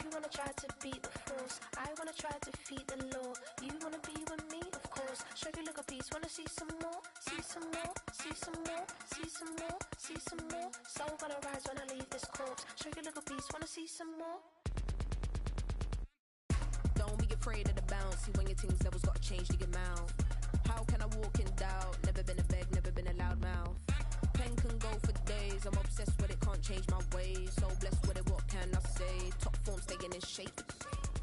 You wanna try to beat the force, I wanna try to defeat the law. You wanna be with me, of course. Show you look a piece, wanna see some more, see some more, see some more, see some more, see some more. Soul gonna rise when I leave this corpse. Show you look a piece, wanna see some more. Don't be afraid of the bounce. See when your things levels gotta change to get mouth. How can I walk in doubt? Never been a beg, never been a loud mouth. Pen can go for days. I'm obsessed with it, can't change my ways. So blessed with it, what can I say? Top form staying in shape.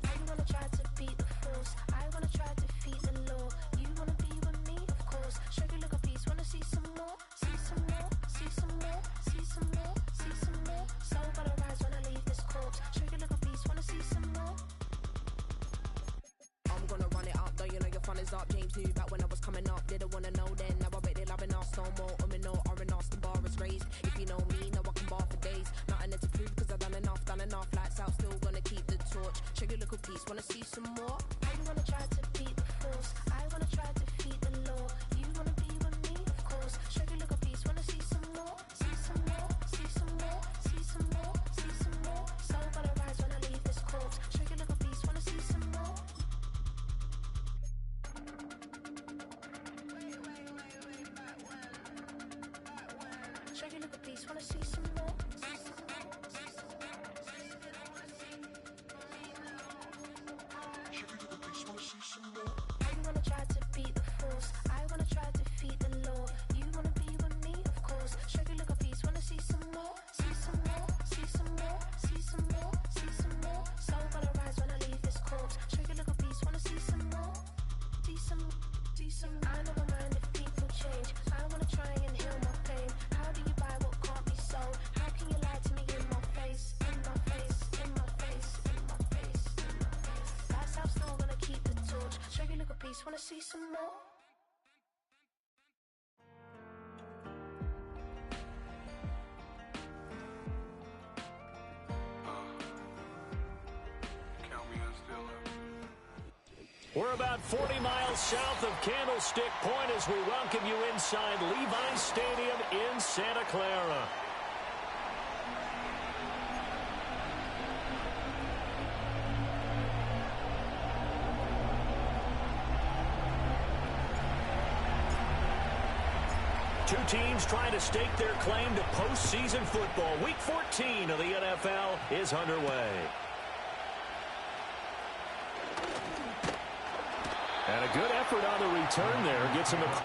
You wanna try to beat the force, I wanna try to defeat the law. You wanna be with me, of course. Show you look a piece, wanna see some more, see some more, see some more, see some more, see some more. Soul gonna rise when I leave this corpse. Show you look a piece, wanna see some more. I'm gonna run it up, though you know your fun is up. James knew back when I was coming up, didn't wanna know then. Now I bet they're loving us no more. No, R&R's the bar is raised. If you know me, know I can bar for days. Nothing there to prove, cause I've done enough. Lights out, still gonna keep the torch. Show you look a piece, wanna see some more? You wanna try to beat the force, I wanna try to defeat the law. You wanna be with me, of course. Show you look a piece, wanna see some more, see some more, see some more, see some more, see some more. Soul gonna rise when I leave this corpse. Show you look a piece, wanna see some more. Show you look a piece, wanna see some more. You wanna try to beat the force, I wanna try to defeat the law. You wanna be with me, of course. Show you look a piece, wanna see some more, see some more, see some more, see some more, see some more. Soul gonna rise when I leave this corpse. Show you look a piece, wanna see some more, see some, see some. I never mind if people change. I wanna try and heal my pain. How do you buy what can't be sold? How can you lie to me in my face, in my face, in my face, in my face, in my face? That's how I'm still gonna keep the torch. Show you look a piece, wanna see some more. We're about 40 miles south of Candlestick Point as we welcome you inside Levi's Stadium in Santa Clara. Two teams trying to stake their claim to postseason football. Week 14 of the NFL is underway. And a good effort on the return there gets him a...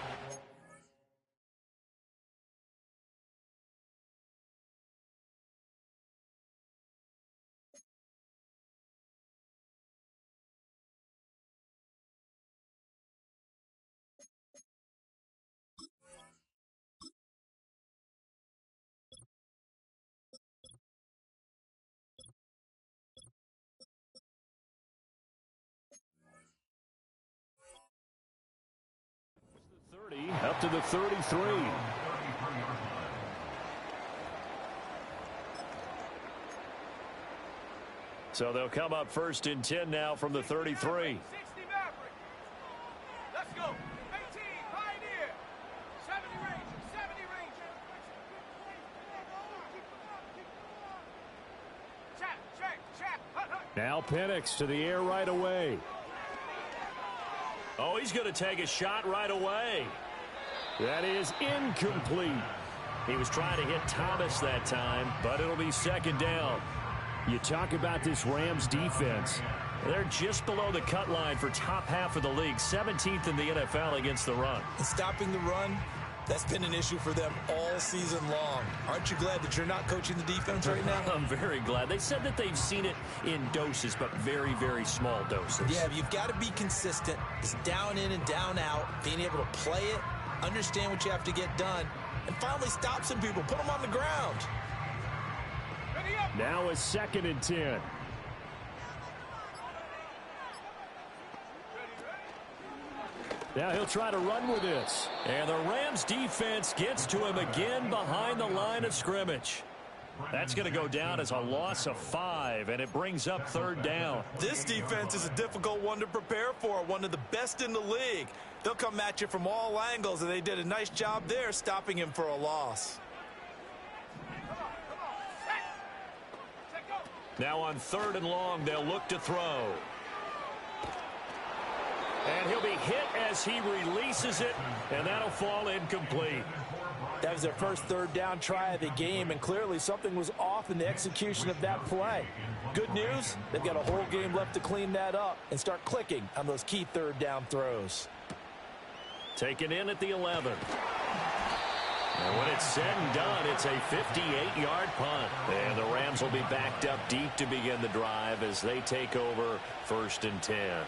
Up to the 33. So they'll come up first and 10 now from the 33. 60 Maverick. Let's go. 18 Pioneer. 70 Ranger. 70 Ranger. Check. Now Penix to the air right away. Oh, he's going to take a shot right away. That is incomplete. He was trying to hit Thomas that time, but it'll be second down. You talk about this Rams defense. They're just below the cut line for top half of the league, 17th in the NFL against the run. And stopping the run, that's been an issue for them all season long. Aren't you glad that you're not coaching the defense right now? I'm very glad. They said that they've seen it in doses, but very, very small doses. Yeah, you've got to be consistent. It's down in and down out, being able to play it, understand what you have to get done, and finally stop some people, put them on the ground. Now a second and 10. Now he'll try to run with this. And the Rams defense gets to him again behind the line of scrimmage. That's going to go down as a loss of 5, and it brings up third down. This defense is a difficult one to prepare for, one of the best in the league. They'll come at you from all angles, and they did a nice job there stopping him for a loss. Now on 3rd and long, they'll look to throw. And he'll be hit as he releases it, and that'll fall incomplete. That was their first 3rd down try of the game, and clearly something was off in the execution of that play. Good news, they've got a whole game left to clean that up and start clicking on those key 3rd down throws. Taken in at the 11. And when it's said and done, it's a 58-yard punt. And the Rams will be backed up deep to begin the drive as they take over 1st and 10.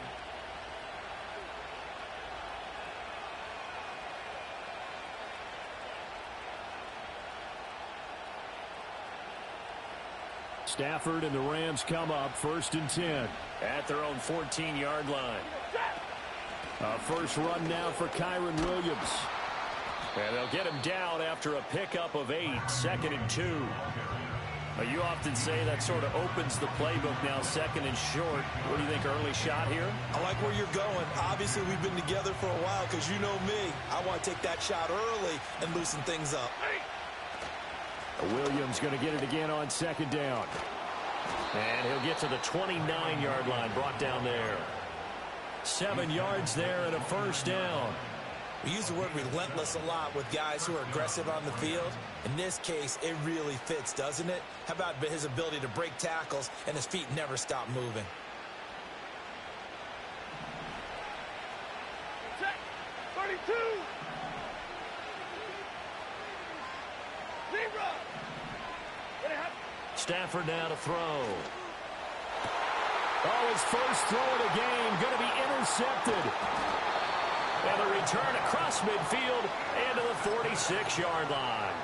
Stafford and the Rams come up 1st and 10 at their own 14-yard line. First run now for Kyren Williams. And they'll get him down after a pickup of 8, 2nd and 2. You often say that sort of opens the playbook now, 2nd and short. What do you think, early shot here? I like where you're going. Obviously, we've been together for a while because you know me. I want to take that shot early and loosen things up. Williams going to get it again on 2nd down. And he'll get to the 29-yard line, brought down there. 7 yards there and a 1st down. We use the word relentless a lot with guys who are aggressive on the field. In this case, it really fits, doesn't it? How about his ability to break tackles and his feet never stop moving? Check. 32. 0. Stafford now to throw. Oh, his first throw of the game going to be intercepted. And the return across midfield and to the 46-yard line.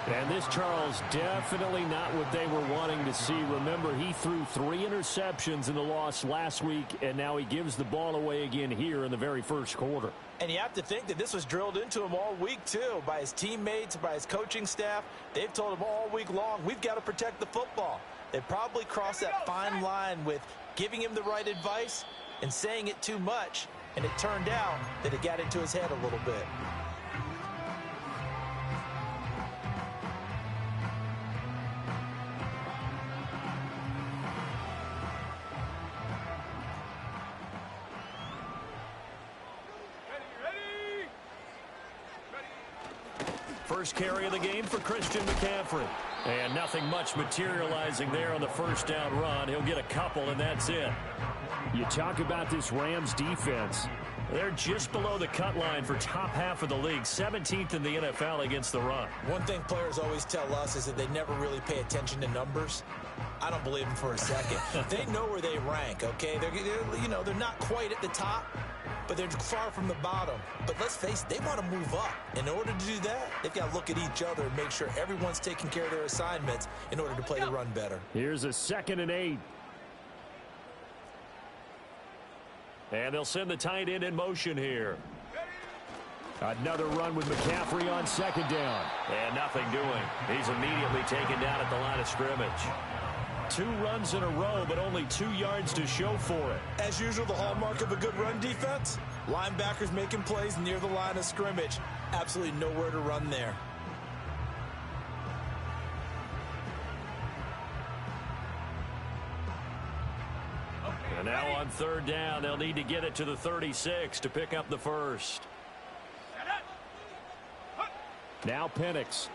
And this, Charles, definitely not what they were wanting to see. Remember, he threw 3 interceptions in the loss last week, and now he gives the ball away again here in the very first quarter. And you have to think that this was drilled into him all week, too, by his teammates, by his coaching staff. They've told him all week long, we've got to protect the football. They probably crossed that fine line with giving him the right advice and saying it too much. And it turned out that it got into his head a little bit. First carry of the game for Christian McCaffrey. And nothing much materializing there on the first down run. He'll get a couple, and that's it. You talk about this Rams defense. They're just below the cut line for top half of the league, 17th in the NFL against the run. One thing players always tell us is that they never really pay attention to numbers. I don't believe them for a second. They know where they rank, okay? They're not quite at the top, but they're far from the bottom. But let's face it, they want to move up. In order to do that, they've got to look at each other and make sure everyone's taking care of their assignments in order to play the run better. Here's a 2nd and 8. And they'll send the tight end in motion here. Another run with McCaffrey on 2nd down. And nothing doing. He's immediately taken down at the line of scrimmage. 2 runs in a row, but only 2 yards to show for it. As usual, the hallmark of a good run defense, linebackers making plays near the line of scrimmage. Absolutely nowhere to run there. And now on 3rd down, they'll need to get it to the 36 to pick up the first. Now Penix.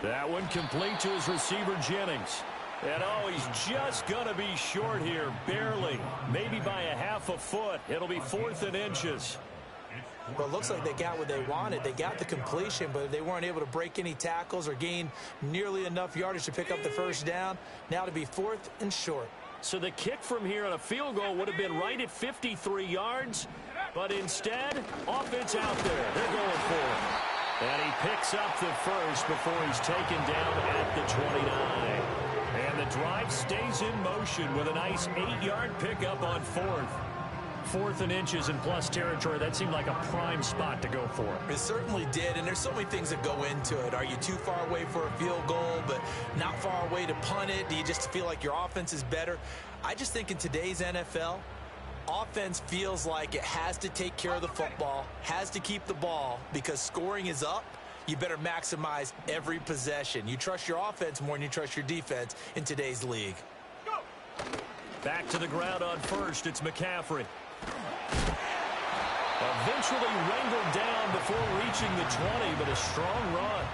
That one complete to his receiver, Jennings. And, oh, he's just going to be short here, barely. Maybe by a half a foot. It'll be 4th and inches. Well, it looks like they got what they wanted. They got the completion, but they weren't able to break any tackles or gain nearly enough yardage to pick up the first down. Now to be 4th and short. So the kick from here on a field goal would have been right at 53 yards, but instead, offense out there. They're going for it. And he picks up the first before he's taken down at the 29. And the drive stays in motion with a nice 8-yard pickup on 4th. 4th and inches in plus territory. That seemed like a prime spot to go for. It certainly did, and there's so many things that go into it. Are you too far away for a field goal, but not far away to punt it? Do you just feel like your offense is better? I just think in today's NFL, offense feels like it has to take care of the football, has to keep the ball, because scoring is up. you better maximize every possession. You trust your offense more than you trust your defense in today's league. Back to the ground on first. It's McCaffrey. Eventually wrangled down before reaching the 20, but a strong run.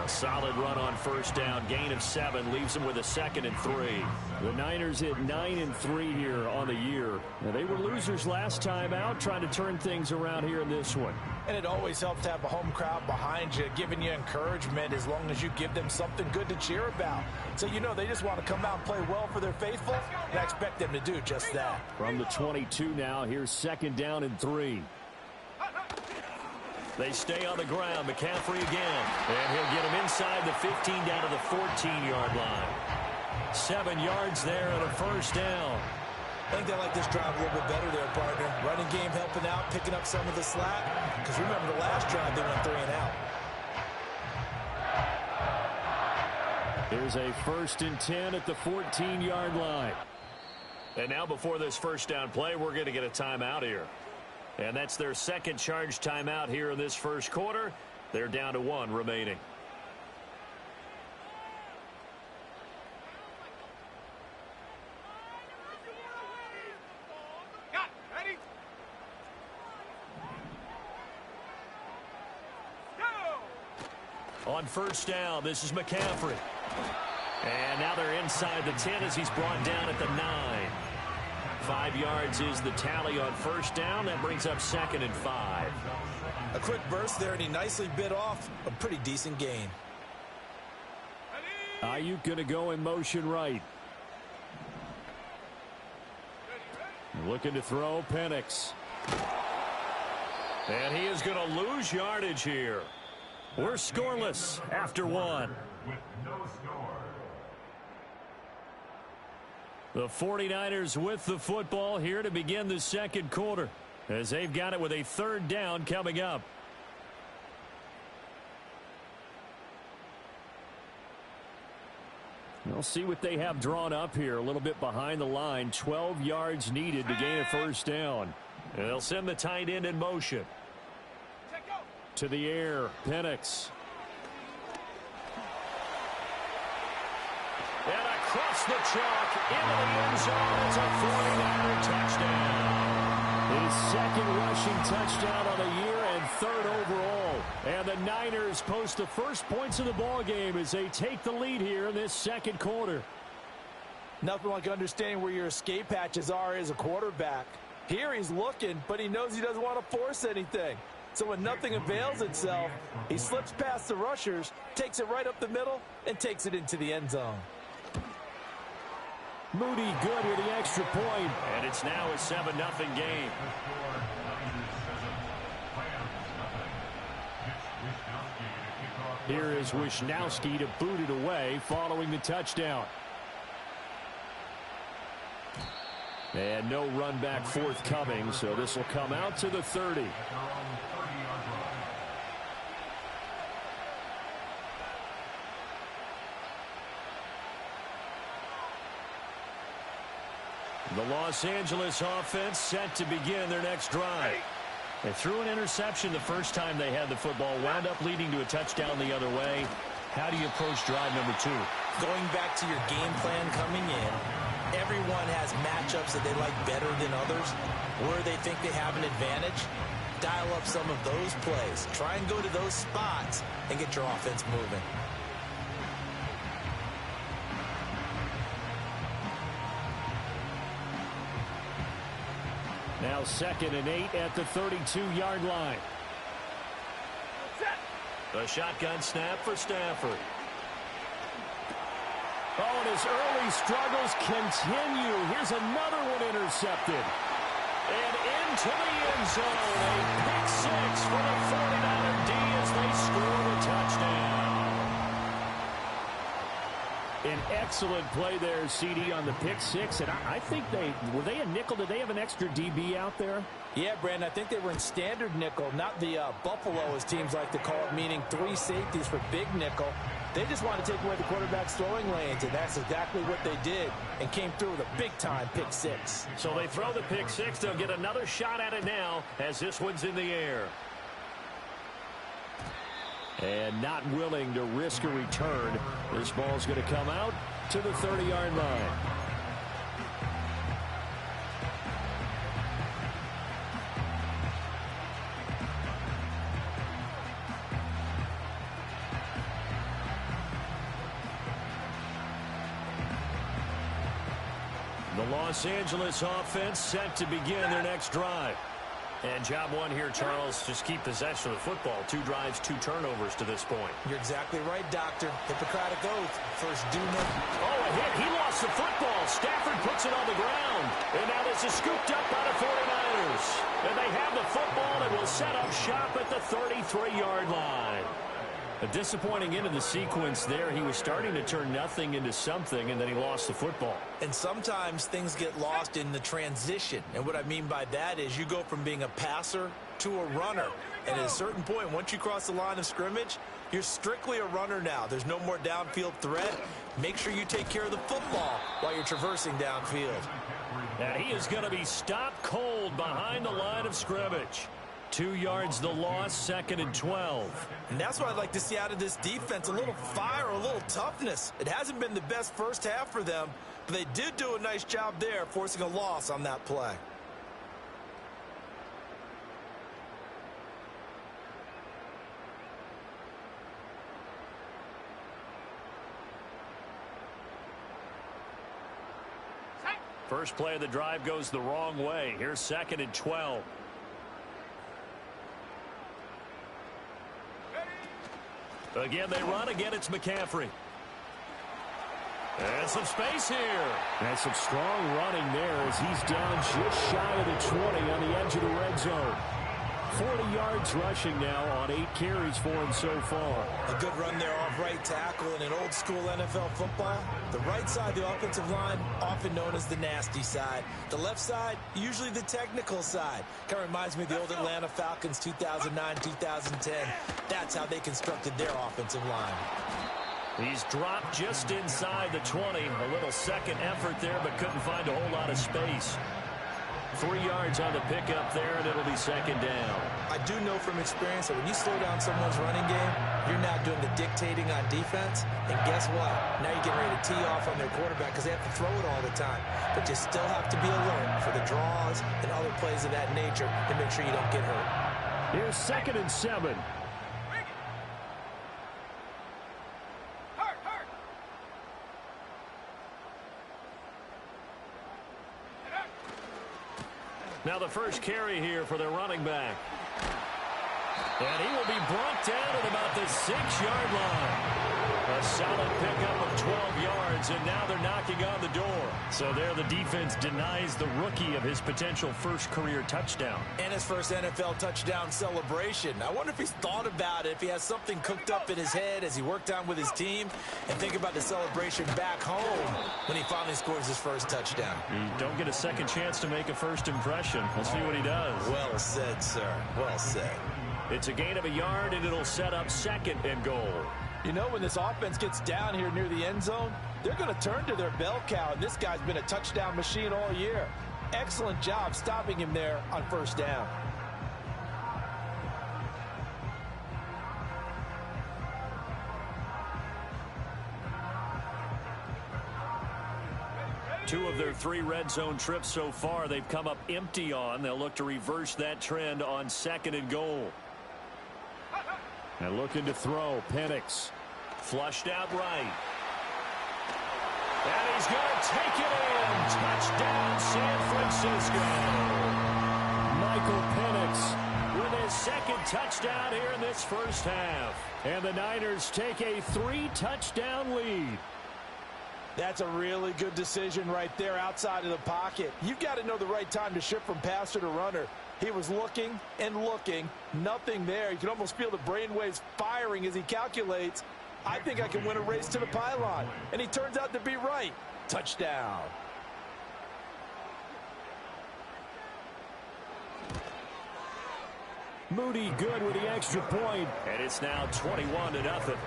A solid run on first down. Gain of 7 leaves them with a 2nd and 3. The Niners hit 9-3 here on the year. Now, they were losers last time out, trying to turn things around here in this one. And it always helps to have a home crowd behind you, giving you encouragement as long as you give them something good to cheer about. So you know they just want to come out and play well for their faithful, and I expect them to do just that. From the 22 now, here's 2nd down and 3. They stay on the ground. McCaffrey again. And he'll get him inside the 15 down to the 14-yard line. 7 yards there and a first down. I think they like this drive a little bit better there, partner. Running game helping out, picking up some of the slack. Because remember the last drive, they went 3 and out. Here's a 1st and 10 at the 14-yard line. And now before this first down play, we're going to get a timeout here. And that's their second charge timeout here in this first quarter. They're down to 1 remaining. Ready? Go! On first down, this is McCaffrey. And now they're inside the 10 as he's brought down at the 9. 5 yards is the tally on first down. That brings up 2nd and 5. A quick burst there, and he nicely bit off a pretty decent gain. Ayuk going to go in motion right. Looking to throw, Penix. And he is going to lose yardage here. We're scoreless after 1. The 49ers with the football here to begin the second quarter, as they've got it with a 3rd down coming up. We'll see what they have drawn up here. A little bit behind the line. 12 yards needed to gain a first down. And they'll send the tight end in motion. To the air, Penix. And across the chalk into the end zone. It's a 49er touchdown. His 2nd rushing touchdown on the year and 3rd overall. And the Niners post the first points of the ball game as they take the lead here in this second quarter. Nothing like understanding where your escape hatches are as a quarterback. Here he's looking, but he knows he doesn't want to force anything. So when nothing avails itself, he slips past the rushers, takes it right up the middle, and takes it into the end zone. Moody good with the extra point. And it's now a 7-0 game. Here is Wisnowski to boot it away following the touchdown. And no run back forthcoming, so this will come out to the 30. The Los Angeles offense set to begin their next drive. They threw an interception the first time they had the football, wound up leading to a touchdown the other way. How do you approach drive number 2? Going back to your game plan coming in, everyone has matchups that they like better than others. Where they think they have an advantage, dial up some of those plays. Try and go to those spots and get your offense moving. Now 2nd and 8 at the 32-yard line. A shotgun snap for Stafford. Oh, and his early struggles continue. Here's another one intercepted. And into the end zone. A pick 6 for the 49er D as they score the touchdown. An excellent play there, CD, on the pick 6. And I think were they a nickel? Did they have an extra DB out there? Yeah, Brandon, I think they were in standard nickel, not the Buffalo, as teams like to call it, meaning 3 safeties for big nickel. They just want to take away the quarterback's throwing lanes, and that's exactly what they did and came through with a big-time pick 6. So they throw the pick 6. They'll get another shot at it now as this one's in the air. And not willing to risk a return. This ball's going to come out to the 30-yard line. The Los Angeles offense set to begin their nenext drive. And job one here, Charles, just keep possession of the football. 2 drives, 2 turnovers to this point. You're exactly right, Doctor. Hippocratic oath. First do no. Oh, a hit. He lost the football. Stafford puts it on the ground. And now this is scooped up by the 49ers. And they have the football and will set up shop at the 33-yard line. A disappointing end of the sequence there. He was starting to turn nothing into something, and then he lost the football. And sometimes things get lost in the transition. And what I mean by that is you go from being a passer to a runner. And at a certain point, once you cross the line of scrimmage, you're strictly a runner now. There's no more downfield threat. Make sure you take care of the football while you're traversing downfield. Now he is going to be stopped cold behind the line of scrimmage. 2 yards the loss, 2nd and 12. And that's what I'd like to see out of this defense, a little fire, a little toughness. It hasn't been the best first half for them, but they did do a nice job there, forcing a loss on that play. First play of the drive goes the wrong way. Here's 2nd and 12. Again, they run. Again, it's McCaffrey. And some space here. And some strong running there as he's down just shy of the 20 on the edge of the red zone. 40 yards rushing now on 8 carries for him so far. A good run there off right tackle in an old school NFL football. The right side, the offensive line, often known as the nasty side. The left side, usually the technical side. Kind of reminds me of the old Atlanta Falcons 2009, 2010. That's how they constructed their offensive line. He's dropped just inside the 20. A little second effort there, but couldn't find a whole lot of space. 3 yards on the pickup there, and it'll be 2nd down. I do know from experience that when you slow down someone's running game, you're now doing the dictating on defense. And guess what? Now you're getting ready to tee off on their quarterback because they have to throw it all the time. But you still have to be alert for the draws and other plays of that nature to make sure you don't get hurt. Here's 2nd and 7. Now the first carry here for their running back. And he will be brought down at about the 6-yard line. A solid pickup of 12 yards, and now they're knocking on the door. So there the defense denies the rookie of his potential first career touchdown. And his first NFL touchdown celebration. I wonder if he's thought about it, if he has something cooked up in his head as he worked on with his team, and think about the celebration back home when he finally scores his first touchdown. You don't get a second chance to make a first impression. Let's see what he does. Well said, sir. Well said. It's a gain of a yard, and it'll set up 2nd and goal. You know, when this offense gets down here near the end zone, they're going to turn to their bell cow, and this guy's been a touchdown machine all year. Excellent job stopping him there on first down. Two of their 3 red zone trips so far they've come up empty on. They'll look to reverse that trend on 2nd and goal. And looking to throw. Penix flushed out right. And he's going to take it in. Touchdown, San Francisco. Michael Penix with his 2nd touchdown here in this first half. And the Niners take a 3-touchdown lead. That's a really good decision right there outside of the pocket. You've got to know the right time to shift from passer to runner. He was looking and looking, nothing there. You can almost feel the brainwaves firing as he calculates, I think I can win a race to the pylon. And he turns out to be right. Touchdown. Moody good with the extra point. And it's now 21-0.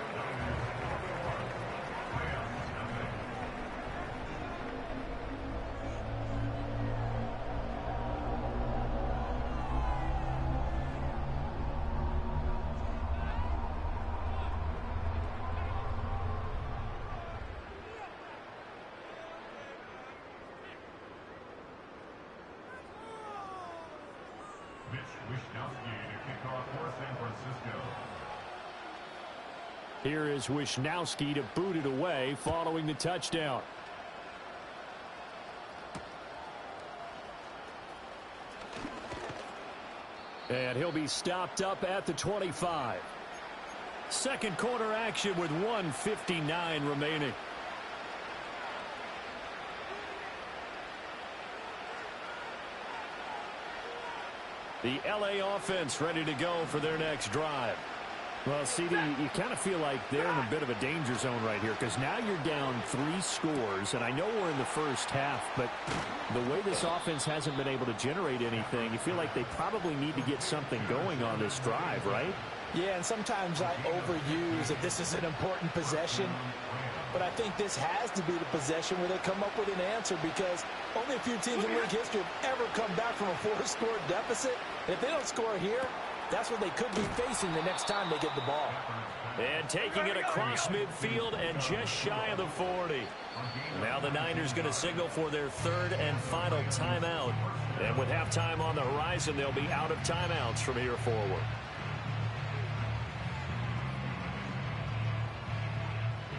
Here is Wisnowski to boot it away following the touchdown. And he'll be stopped up at the 25. Second quarter action with 1:59 remaining. The LA offense ready to go for their next drive. Well, CD, you kind of feel like they're in a bit of a danger zone right here because now you're down 3 scores, and I know we're in the first half, but the way this offense hasn't been able to generate anything, you feel like they probably need to get something going on this drive, right? Yeah, and sometimes I overuse that this is an important possession, but I think this has to be the possession where they come up with an answer because only a few teams in league history have ever come back from a 4-score deficit. And if they don't score here, that's what they could be facing the next time they get the ball. And taking it across midfield and just shy of the 40. Now the Niners going to signal for their third and final timeout. And with halftime on the horizon, they'll be out of timeouts from here forward.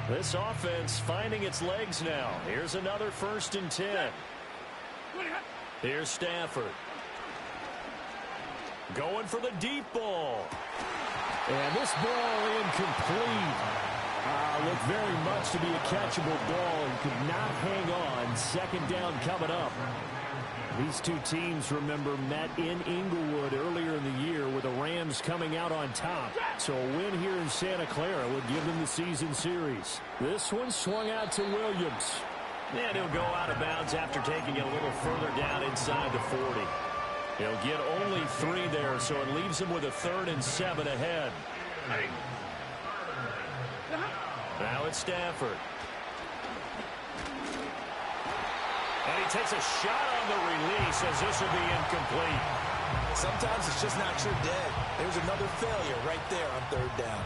This offense finding its legs now. Here's another 1st and 10. Here's Stafford. Going for the deep ball. And this ball incomplete. Looked very much to be a catchable ball and could not hang on. Second down coming up. These two teams, remember, met in Inglewood earlier in the year with the Rams coming out on top. So a win here in Santa Clara would give them the season series. This one swung out to Williams. And he'll go out of bounds after taking it a little further down inside the 40. He'll get only 3 there, so it leaves him with a 3rd and 7 ahead. Now it's Stafford. And he takes a shot on the release as this will be incomplete. Sometimes it's just not your day. There's another failure right there on 3rd down.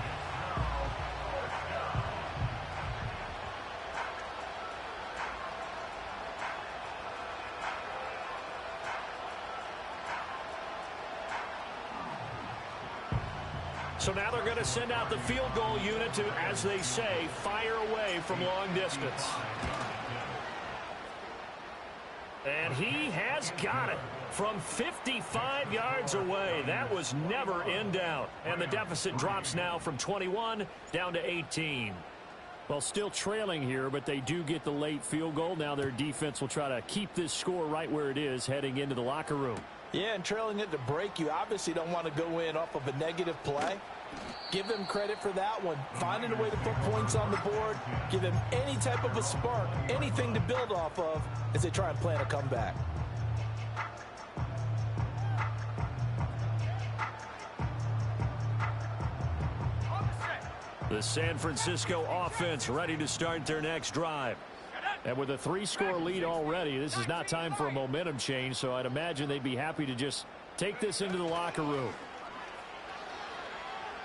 So now they're going to send out the field goal unit to, as they say, fire away from long distance. And he has got it from 55 yards away. That was never in doubt. And the deficit drops now from 21 down to 18. Well, still trailing here, but they do get the late field goal. Now their defense will try to keep this score right where it is heading into the locker room. Yeah, and trailing it to break, you obviously don't want to go in off of a negative play. Give them credit for that one. Finding a way to put points on the board. Give them any type of a spark, anything to build off of as they try and plan a comeback. The San Francisco offense ready to start their next drive. And with a 3-score lead already, this is not time for a momentum change, so I'd imagine they'd be happy to just take this into the locker room.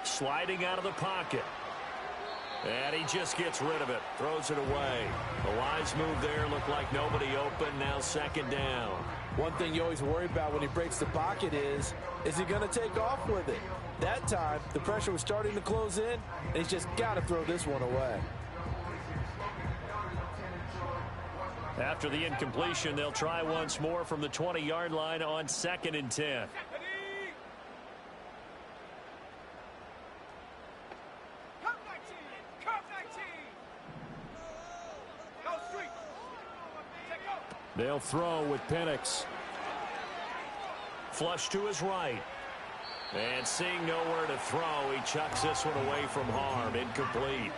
Sliding out of the pocket. And he just gets rid of it. Throws it away. The wise move there. Looked like nobody open. Now 2nd down. One thing you always worry about when he breaks the pocket is he going to take off with it? That time, the pressure was starting to close in, and he's just got to throw this one away. After the incompletion, they'll try once more from the 20-yard line on 2nd and 10. They'll throw with Penix. Flush to his right. And seeing nowhere to throw, he chucks this one away from harm. Incomplete.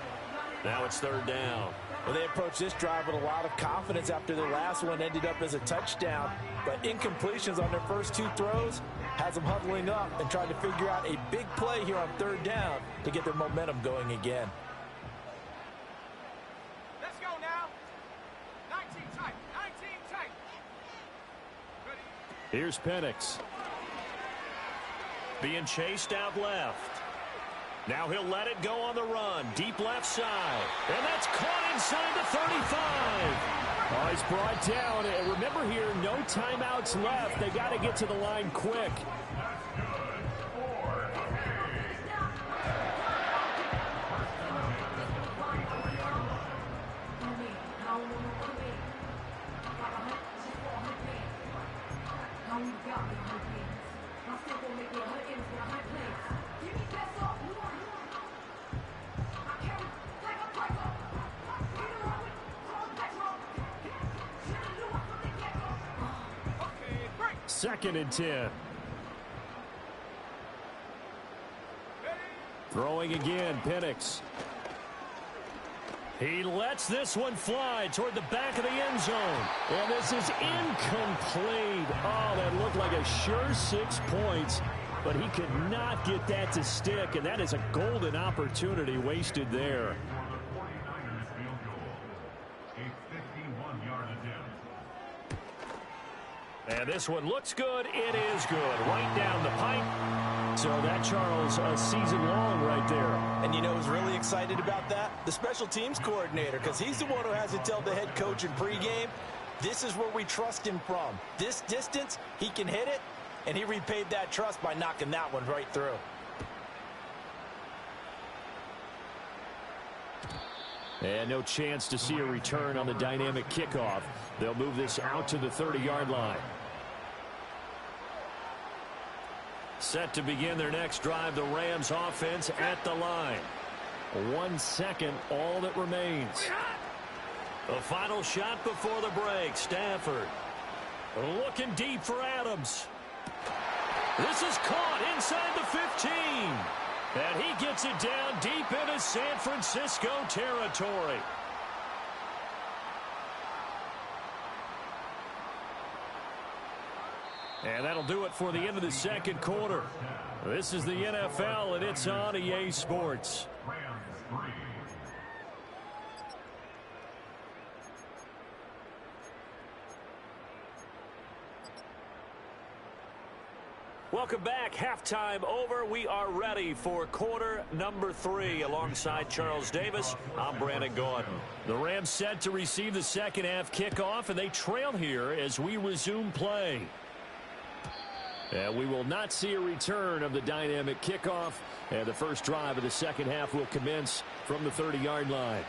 Now it's 3rd down. Well, they approached this drive with a lot of confidence after their last one ended up as a touchdown. But incompletions on their first 2 throws has them huddling up and trying to figure out a big play here on 3rd down to get their momentum going again. Let's go now. 19 tight. 19 tight. Here's Penix. Being chased out left. Now he'll let it go on the run. Deep left side. And that's caught inside the 35. Oh, he's brought down. And remember here, no timeouts left. They got to get to the line quick. 2nd and 10. Throwing again, Penix. He lets this one fly toward the back of the end zone. And this is incomplete. Oh, that looked like a sure 6 points. But he could not get that to stick. And that is a golden opportunity wasted there. And this one looks good. It is good. Right down the pipe. So that, Charles, a season long right there. And you know who's really excited about that? The special teams coordinator, because he's the one who has to tell the head coach in pregame, this is where we trust him from. This distance, he can hit it, and he repaid that trust by knocking that one right through. And no chance to see a return on the dynamic kickoff. They'll move this out to the 30-yard line. Set to begin their next drive, the Rams offense at the line. 1 second, all that remains. The final shot before the break. Stafford looking deep for Adams. This is caught inside the 15. And he gets it down deep into San Francisco territory. And that'll do it for the end of the second quarter. This is the NFL, and it's on EA Sports. Welcome back. Halftime over. We are ready for quarter number 3. Alongside Charles Davis, I'm Brandon Gordon. The Rams set to receive the second half kickoff, and they trail here as we resume play. And we will not see a return of the dynamic kickoff. And the first drive of the second half will commence from the 30-yard line.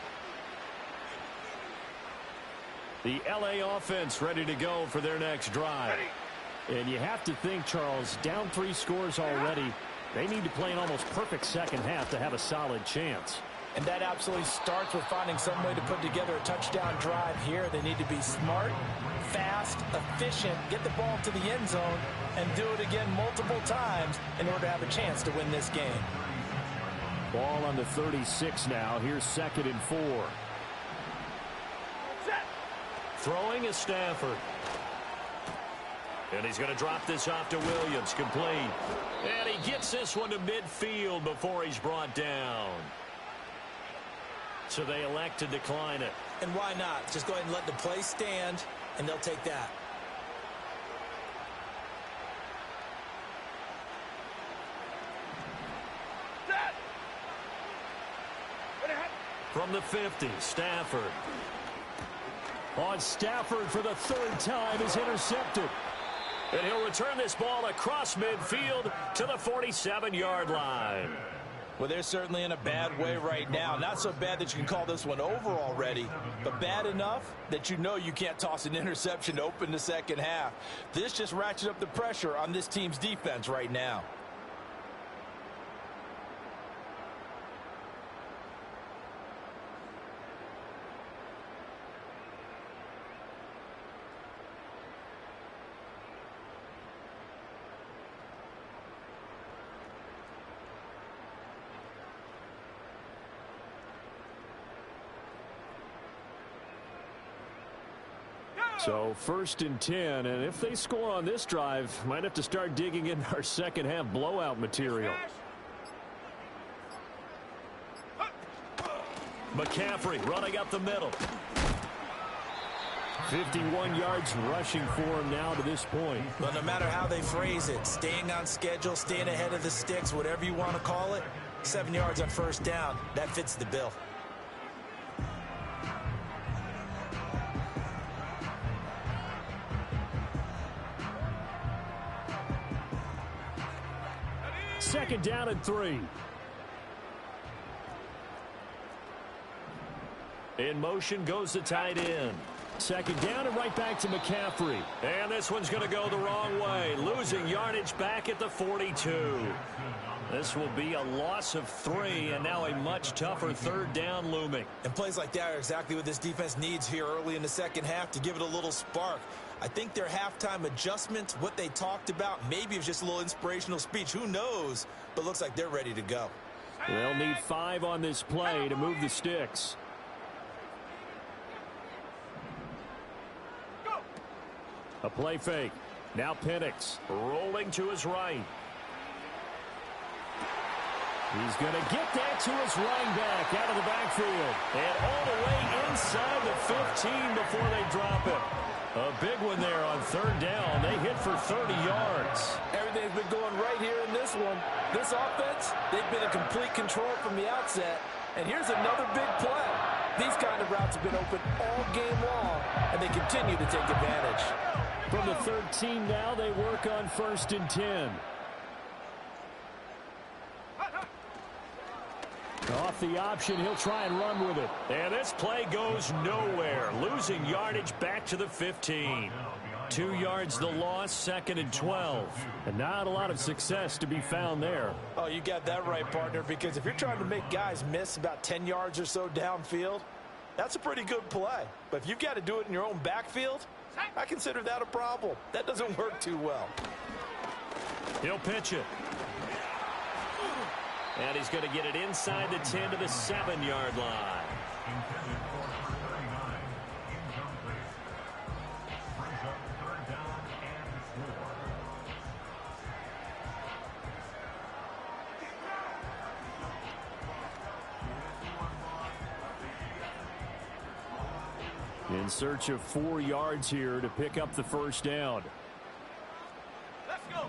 The LA offense ready to go for their next drive. And you have to think, Charles, down 3 scores already. They need to play an almost perfect second half to have a solid chance. And that absolutely starts with finding some way to put together a touchdown drive here. They need to be smart, fast, efficient, get the ball to the end zone, and do it again multiple times in order to have a chance to win this game. Ball on the 36 now. Here's 2nd and 4. Throwing is Stafford. And he's going to drop this off to Williams. Complete. And he gets this one to midfield before he's brought down. So they elect to decline it. And why not? Just go ahead and let the play stand, and they'll take that. From the 50, Stafford. On Stafford for the 3rd time is intercepted. And he'll return this ball across midfield to the 47-yard line. Well, they're certainly in a bad way right now. Not so bad that you can call this one over already, but bad enough that you know you can't toss an interception to open the second half. This just ratchets up the pressure on this team's defense right now. So 1st and 10, and if they score on this drive, might have to start digging in our second half blowout material. McCaffrey running up the middle. 51 yards rushing for him now to this point. But no matter how they phrase it, staying on schedule, staying ahead of the sticks, whatever you want to call it, 7 yards on 1st down, that fits the bill. Second down and 3. In motion goes the tight end. 2nd down and right back to McCaffrey. And this one's going to go the wrong way. Losing yardage back at the 42. This will be a loss of 3, and now a much tougher third down looming. And plays like that are exactly what this defense needs here early in the second half to give it a little spark. I think their halftime adjustment, what they talked about, maybe it was just a little inspirational speech. Who knows? But looks like they're ready to go. They'll need 5 on this play to move the sticks. A play fake. Now Penix rolling to his right. He's going to get that to his running back out of the backfield. And all the way inside the 15 before they drop it. A big one there on third down. They hit for 30 yards. Everything's been going right here in this one. This offense, they've been in complete control from the outset. And here's another big play. These kind of routes have been open all game long, and they continue to take advantage. From the 13 now, they work on 1st and 10. Off the option, he'll try and run with it. And this play goes nowhere. Losing yardage back to the 15. 2 yards the loss, 2nd and 12. And not a lot of success to be found there. Oh, you got that right, partner, because if you're trying to make guys miss about 10 yards or so downfield, that's a pretty good play. But if you've got to do it in your own backfield, I consider that a problem. That doesn't work too well. He'll pitch it. And he's going to get it inside the 10 to the 7-yard line. In search of 4 yards here to pick up the first down. Let's go.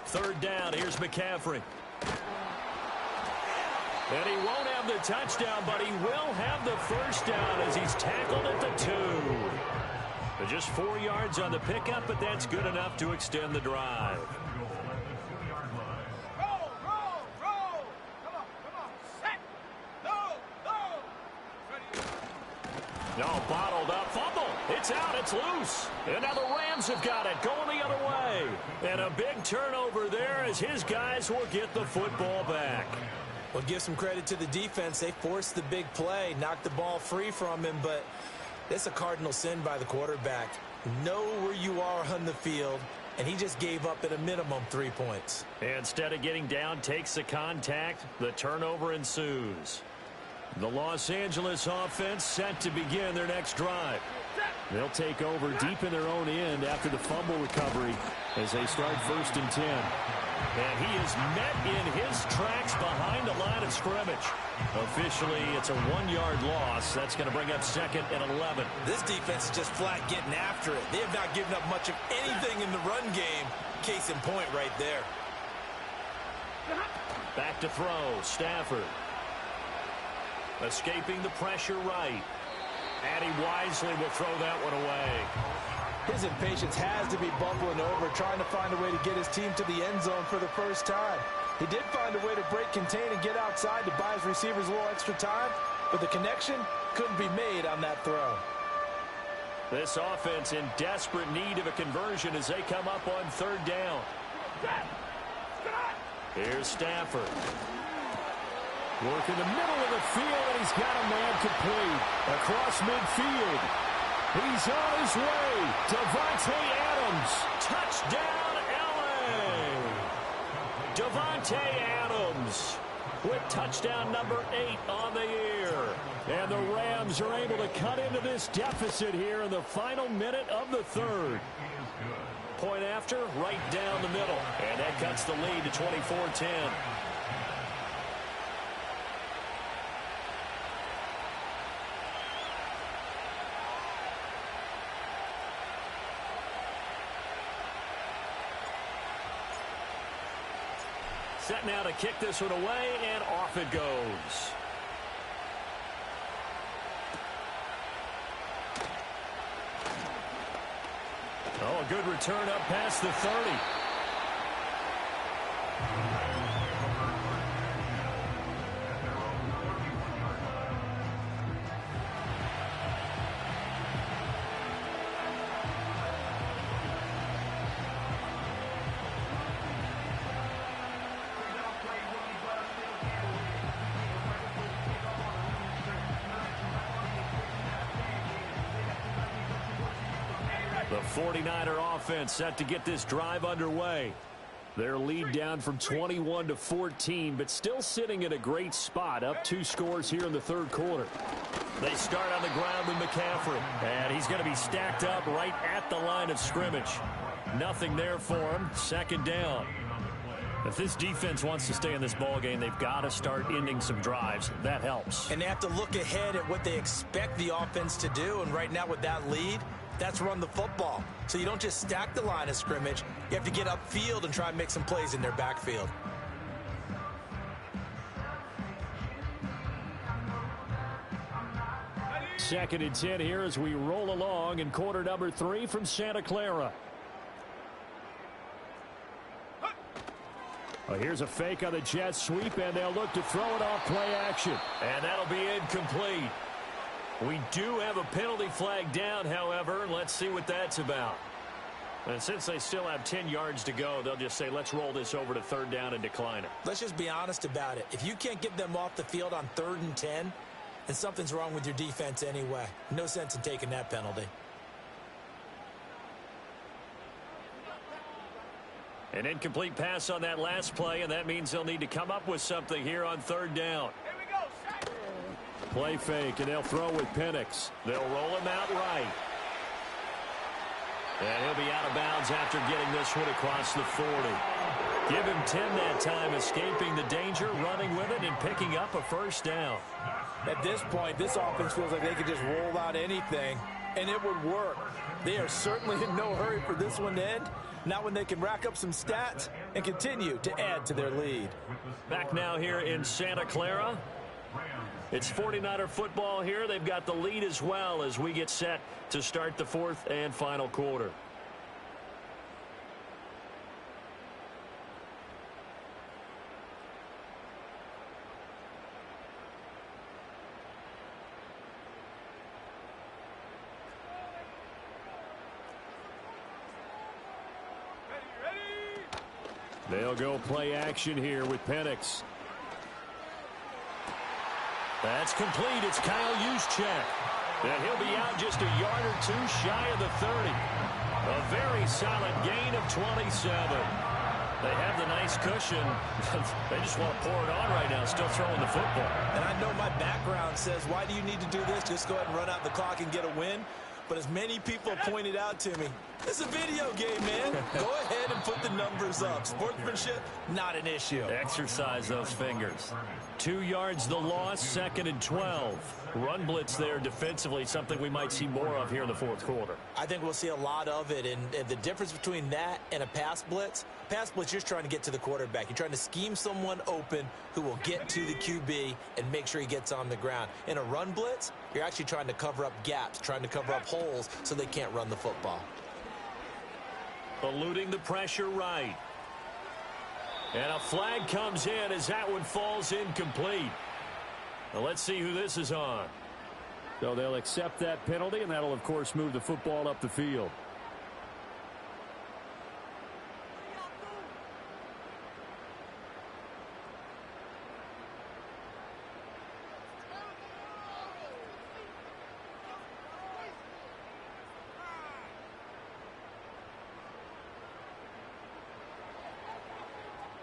Third down, here's McCaffrey. And he won't have the touchdown, but he will have the first down as he's tackled at the 2. But just 4 yards on the pickup, but that's good enough to extend the drive. Roll, roll, roll. Come on. Set. Go. Ready. No, bottled up, fumble. It's out, it's loose. And now the Rams have got it, going the other way. And a big turnover there as his guys will get the football back. Well, give some credit to the defense. They forced the big play, knocked the ball free from him, but it's a cardinal sin by the quarterback. Know where you are on the field, and he just gave up at a minimum 3 points. Instead of getting down, takes the contact. The turnover ensues. The Los Angeles offense set to begin their next drive. They'll take over deep in their own end after the fumble recovery as they start 1st and 10. And he is met in his tracks behind the line of scrimmage. Officially, it's a 1-yard loss. That's going to bring up 2nd and 11. This defense is just flat getting after it. They have not given up much of anything in the run game. Case in point right there. Back to throw, Stafford. Escaping the pressure right. And he wisely will throw that one away. His impatience has to be bubbling over, trying to find a way to get his team to the end zone for the first time. He did find a way to break contain and get outside to buy his receivers a little extra time, but the connection couldn't be made on that throw. This offense in desperate need of a conversion as they come up on 3rd down. Here's Stafford. Work in the middle of the field, and he's got a man complete. Across midfield. He's on his way. Davante Adams. Touchdown, L.A. Davante Adams with touchdown number 8 on the year. And the Rams are able to cut into this deficit here in the final minute of the 3rd. Point after, right down the middle. And that cuts the lead to 24-10. Set now to kick this one away, and off it goes. Oh, a good return up past the 30. 49er offense set to get this drive underway. Their lead down from 21 to 14, but still sitting in a great spot, up 2 scores here in the third quarter. They start on the ground with McCaffrey, and he's going to be stacked up right at the line of scrimmage. Nothing there for him. Second down. If this defense wants to stay in this ballgame, they've got to start ending some drives. That helps. And they have to look ahead at what they expect the offense to do, and right now with that lead, that's run the football. So you don't just stack the line of scrimmage. You have to get upfield and try and make some plays in their backfield. Second and 10 here as we roll along in quarter number 3 from Santa Clara. Well, here's a fake on the jet sweep, and they'll look to throw it off play action. And that'll be incomplete. We do have a penalty flag down, however. Let's see what that's about. And since they still have 10 yards to go, they'll just say, let's roll this over to third down and decline it. Let's just be honest about it. If you can't get them off the field on 3rd and 10, then something's wrong with your defense anyway. No sense in taking that penalty. An incomplete pass on that last play, and that means they'll need to come up with something here on third down. Here we go, set. Play fake, and they'll throw with Penix. They'll roll him out right. And he'll be out of bounds after getting this one across the 40. Give him 10 that time, escaping the danger, running with it, and picking up a first down. At this point, this offense feels like they could just roll out anything, and it would work. They are certainly in no hurry for this one to end. Not when they can rack up some stats and continue to add to their lead. Back now here in Santa Clara. It's 49er football here. They've got the lead as well as we get set to start the fourth and final quarter. They'll go play action here with Penix. That's complete. It's Kyle Juszczyk. And he'll be out just a yard or 2 shy of the 30. A very solid gain of 27. They have the nice cushion. They just want to pour it on right now, still throwing the football. And I know my background says, why do you need to do this? Just go ahead and run out the clock and get a win. But as many people pointed out to me, it's a video game, man. Go ahead and put the numbers up. Sportsmanship, not an issue. Exercise those fingers. 2 yards the loss, 2nd and 12. Run blitz there defensively, something we might see more of here in the fourth quarter. I think we'll see a lot of it, and the difference between that and a pass blitz, you're just trying to get to the quarterback. You're trying to scheme someone open who will get to the QB and make sure he gets on the ground. In a run blitz, you're actually trying to cover up gaps, trying to cover up holes so they can't run the football. Eluding the pressure right. And a flag comes in as that one falls incomplete. Now let's see who this is on. So they'll accept that penalty, and that'll, of course, move the football up the field.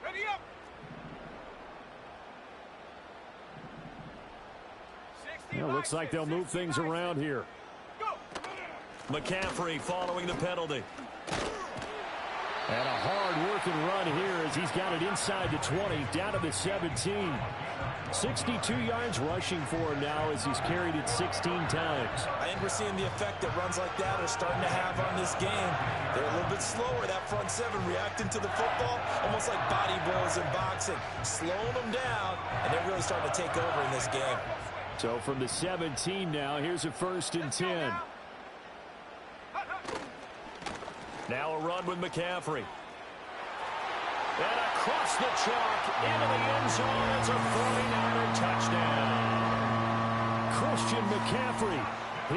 Ready up. Well, looks like they'll move things around here. McCaffrey following the penalty. And a hard-working run here as he's got it inside the 20, down to the 17. 62 yards rushing for him now as he's carried it 16 times. I think we're seeing the effect that runs like that are starting to have on this game. They're a little bit slower, that front seven, reacting to the football, almost like body blows in boxing, slowing them down, and they're really starting to take over in this game. So from the 17 now, here's a 1st and 10. Now a run with McCaffrey. And across the chalk into the end zone. It's a 49er touchdown. Christian McCaffrey,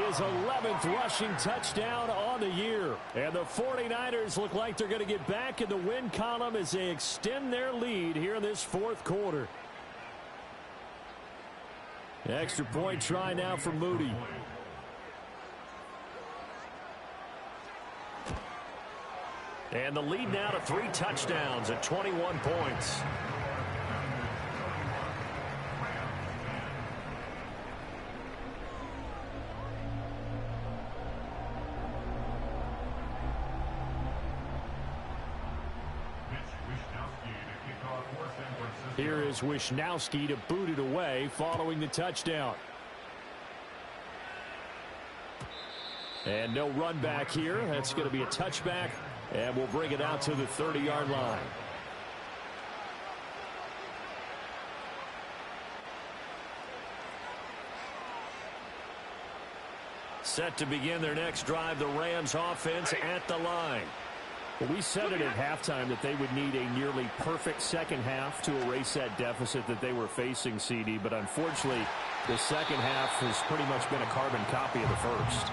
his 11th rushing touchdown on the year. And the 49ers look like they're going to get back in the win column as they extend their lead here in this fourth quarter. Extra point try now for Moody. And the lead now to 3 touchdowns at 21 points. Here is Wishnowski to boot it away following the touchdown. And no run back here. That's going to be a touchback, and we'll bring it out to the 30-yard line. Set to begin their next drive, the Rams offense at the line. Well, we said it at halftime that they would need a nearly perfect second half to erase that deficit that they were facing, CD. But unfortunately, the second half has pretty much been a carbon copy of the first.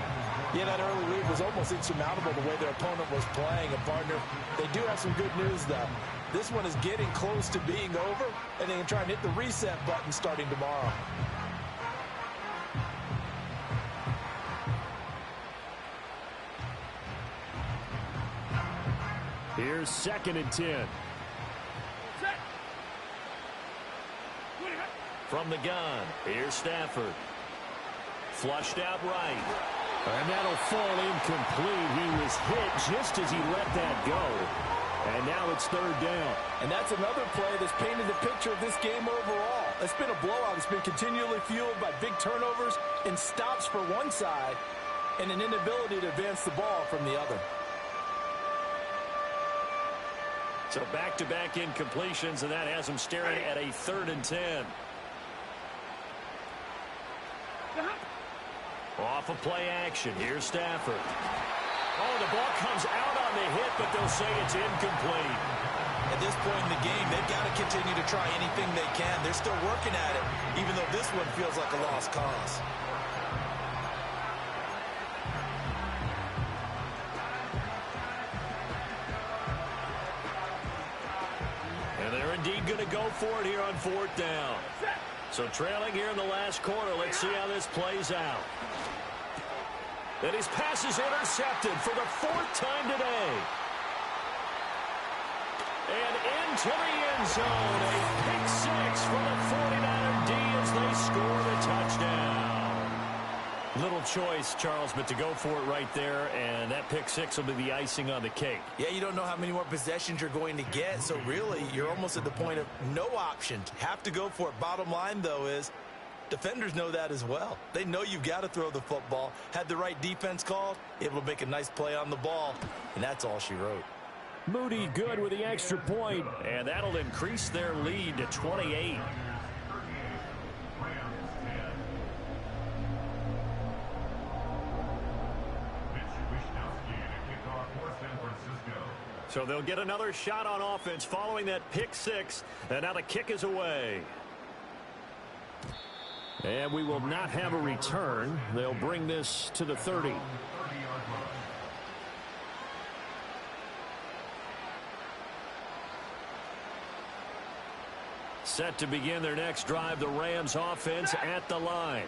Yeah, that early lead was almost insurmountable the way their opponent was playing. And, partner, they do have some good news, though. This one is getting close to being over, and they can try and hit the reset button starting tomorrow. Here's 2nd and 10. From the gun, here's Stafford. Flushed out right. And that'll fall incomplete. He was hit just as he let that go. And now it's 3rd down. And that's another play that's painted the picture of this game overall. It's been a blowout. It's been continually fueled by big turnovers and stops for one side and an inability to advance the ball from the other. So back-to-back incompletions, and that has them staring at a 3rd and 10. Off of play action. Here's Stafford. Oh, the ball comes out on the hit, but they'll say it's incomplete. At this point in the game, they've got to continue to try anything they can. They're still working at it, even though this one feels like a lost cause. Indeed going to go for it here on 4th down. So trailing here in the last quarter. Let's see how this plays out. And his pass is intercepted for the 4th time today. And into the end zone. A pick 6 for the 49er D as they score the touchdown. Little choice, Charles, but to go for it right there, and that pick 6 will be the icing on the cake. Yeah, you don't know how many more possessions you're going to get, so really you're almost at the point of no options. Have to go for it. Bottom line, though, is defenders know that as well. They know you've got to throw the football. Had the right defense called, able to make a nice play on the ball, and that's all she wrote. Moody good with the extra point, and that'll increase their lead to 28. So they'll get another shot on offense following that pick 6, and now the kick is away. And we will not have a return. They'll bring this to the 30. Set to begin their next drive, the Rams offense at the line.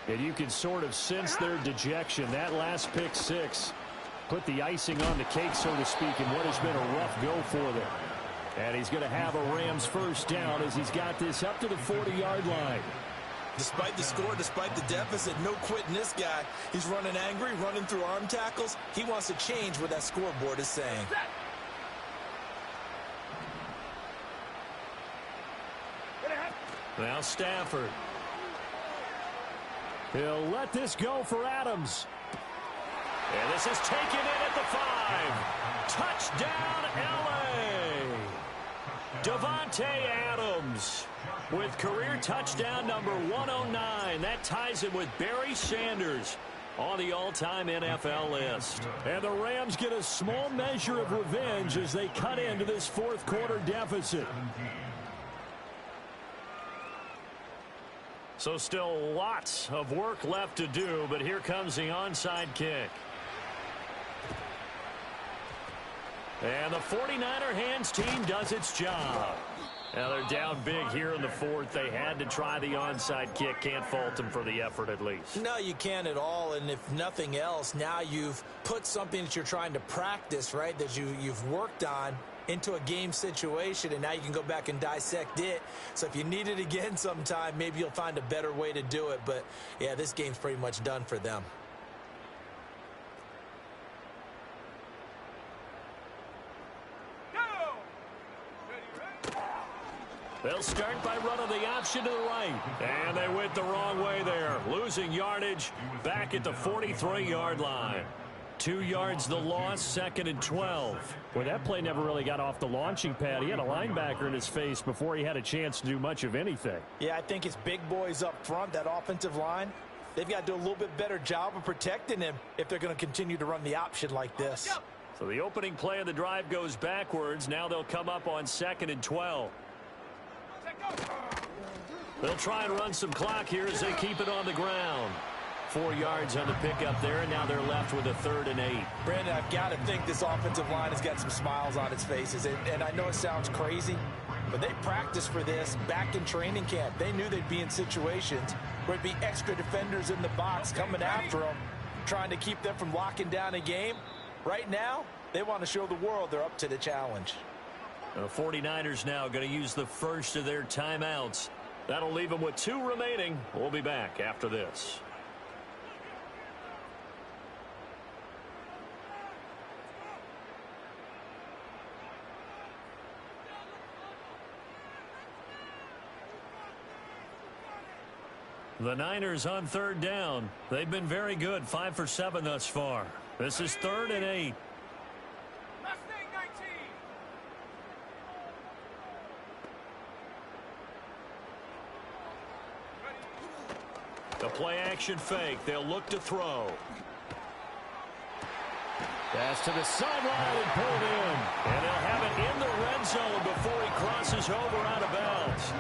And you can sort of sense their dejection. That last pick 6 put the icing on the cake, so to speak, in what has been a rough go for them. And he's going to have a Rams 1st down as he's got this up to the 40-yard line. Despite the score, despite the deficit, no quitting this guy. He's running angry, running through arm tackles. He wants to change what that scoreboard is saying. Now Stafford. He'll let this go for Adams. And this is taken in at the 5. Touchdown, L.A. Davante Adams with career touchdown number 109. That ties him with Barry Sanders on the all-time NFL list. And the Rams get a small measure of revenge as they cut into this 4th quarter deficit. So still lots of work left to do, but here comes the onside kick. And the 49er hands team does its job. Now they're down big here in the fourth. They had to try the onside kick. Can't fault them for the effort at least. No, you can't at all. And if nothing else, now you've put something that you're trying to practice, right, that you've worked on into a game situation, and now you can go back and dissect it. So if you need it again sometime, maybe you'll find a better way to do it. But, yeah, this game's pretty much done for them. They'll start by running the option to the right. And they went the wrong way there. Losing yardage back at the 43-yard line. 2 yards the loss, 2nd and 12. Well, that play never really got off the launching pad. He had a linebacker in his face before he had a chance to do much of anything. Yeah, I think it's big boys up front, that offensive line. They've got to do a little bit better job of protecting him if they're going to continue to run the option like this. So the opening play of the drive goes backwards. Now they'll come up on 2nd and 12. They'll try and run some clock here as they keep it on the ground. 4 yards on the pickup there, and now they're left with a 3rd and 8. Brandon, I've got to think this offensive line has got some smiles on its faces. And I know it sounds crazy, but they practiced for this back in training camp. They knew they'd be in situations where it'd be extra defenders in the box coming after them, trying to keep them from locking down a game. Right now, they want to show the world they're up to the challenge. The 49ers now going to use the first of their timeouts. That'll leave them with 2 remaining. We'll be back after this. The Niners on 3rd down. They've been very good, 5 for 7 thus far. This is 3rd and 8. The play action fake. They'll look to throw. Pass to the sideline and pulled in. And they'll have it in the red zone before he crosses over out of bounds.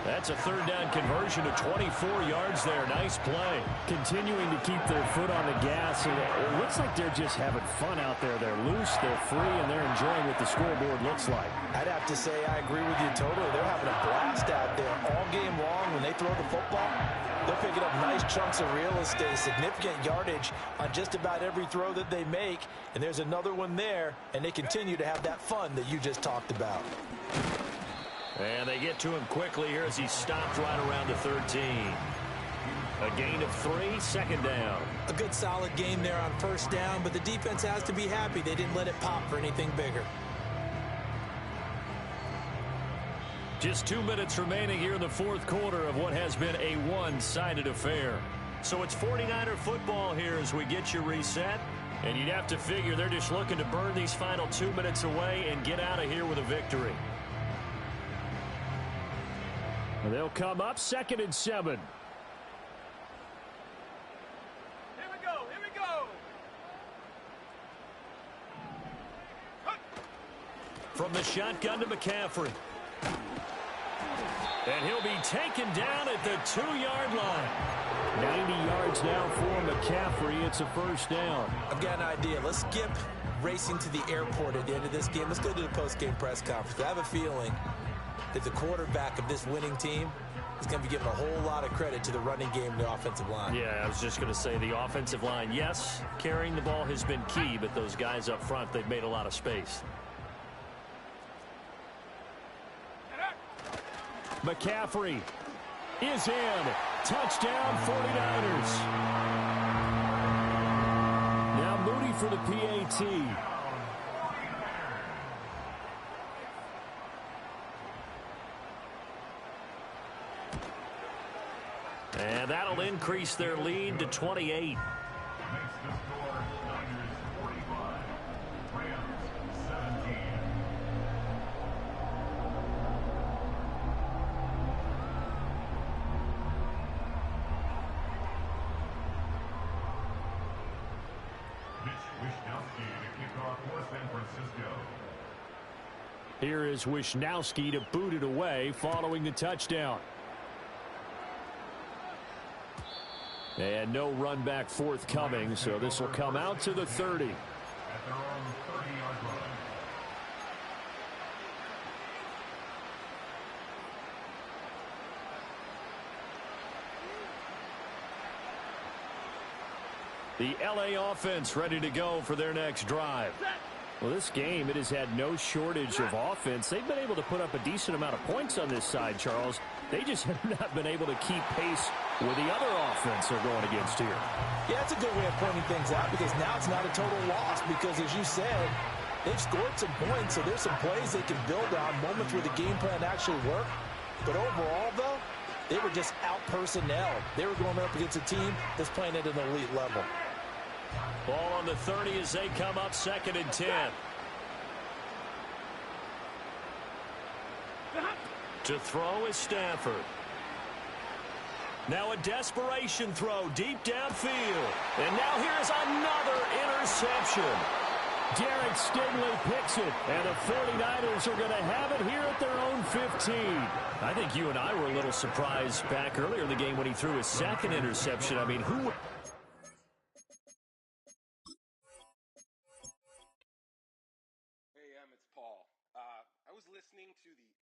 That's a 3rd down conversion to 24 yards there. Nice play. Continuing to keep their foot on the gas. And it looks like they're just having fun out there. They're loose, they're free, and they're enjoying what the scoreboard looks like. I'd have to say I agree with you totally. They're having a blast out there all game long. When they throw the football, they're picking up nice chunks of real estate, significant yardage on just about every throw that they make. And there's another one there, and they continue to have that fun that you just talked about. And they get to him quickly here as he stopped right around the 13. A gain of 3, 2nd down. A good solid game there on 1st down, but the defense has to be happy they didn't let it pop for anything bigger. Just 2 minutes remaining here in the 4th quarter of what has been a one-sided affair. So it's 49er football here as we get you reset. And you'd have to figure they're just looking to burn these final 2 minutes away and get out of here with a victory. They'll come up 2nd and 7. Here we go. Here we go. From the shotgun to McCaffrey. And he'll be taken down at the 2-yard line. 90 yards now for McCaffrey. It's a 1st down. I've got an idea. Let's skip racing to the airport at the end of this game. Let's go to the post-game press conference. I have a feeling that the quarterback of this winning team is going to be given a whole lot of credit to the running game and the offensive line. Yeah, I was just going to say the offensive line, yes, carrying the ball has been key, but those guys up front, they've made a lot of space. McCaffrey is in. Touchdown 49ers. Now Moody for the PAT. And that'll increase their lead to 28. Here is Wisnowski to boot it away following the touchdown. And no run back forthcoming, so this will come out to the 30. At their own 30-yard line. The L.A. offense ready to go for their next drive. Well, this game, it has had no shortage of offense. They've been able to put up a decent amount of points on this side, Charles. They just have not been able to keep pace with the other offense they're going against here. Yeah, it's a good way of pointing things out because now it's not a total loss because, as you said, they've scored some points, so there's some plays they can build on, moments where the game plan actually worked. But overall, though, they were just out-personnel. They were going up against a team that's playing at an elite level. Ball on the 30 as they come up 2nd and 10. To throw is Stafford. Now a desperation throw deep downfield. And now here's another interception. Derek Stingley picks it, and the 49ers are going to have it here at their own 15. I think you and I were a little surprised back earlier in the game when he threw his 2nd interception. I mean, who... Hey, it's Paul. I was listening to the